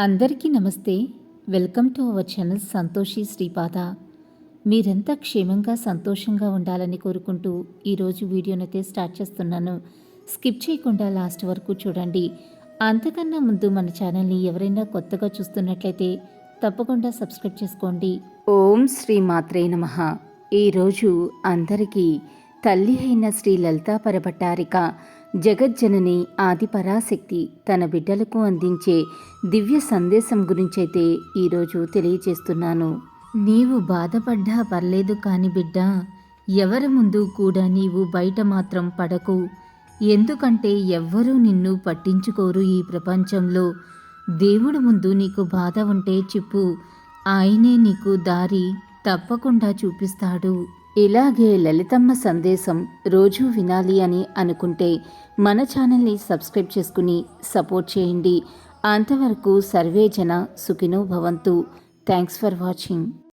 అందరికీ నమస్తే. Welcome to our channel Santoshi Sripada. మీరంతా క్షేమంగా సంతోషంగా ఉండాలని కోరుకుంటూ ఈరోజు వీడియోనైతే స్టార్ట్ చేస్తున్నాను. స్కిప్ చేయకుండా లాస్ట్ వరకు చూడండి. అంతకన్నా ముందు మన ఛానల్ని ఎవరైనా కొత్తగా చూస్తున్నట్లయితే తప్పకుండా సబ్స్క్రైబ్ చేసుకోండి. ఓం శ్రీ మాత్రే నమః. ఈరోజు అందరికీ తల్లి అయిన శ్రీ లలితా పరభట్టారిక జగజ్జనని ఆదిపరాశక్తి తన బిడ్డలకు అందించే దివ్య సందేశం గురించైతే ఈరోజు తెలియచేస్తున్నాను. నీవు బాధపడ్డా పర్లేదు కాని బిడ్డ, ఎవరి ముందు కూడా నీవు బయట మాత్రం పడకు. ఎందుకంటే ఎవ్వరూ నిన్ను పట్టించుకోరు ఈ ప్రపంచంలో. దేవుడు ముందు నీకు బాధ ఉంటే చెప్పు, ఆయనే నీకు దారి తప్పకుండా చూపిస్తాడు. ఇలాగే లలితమ్మ సందేశం రోజూ వినాలి అని అనుకుంటే మన ఛానల్ని సబ్స్క్రైబ్ చేసుకుని సపోర్ట్ చేయండి. అంతవరకు సర్వే జన సుఖినో భవంతు. Thanks for watching.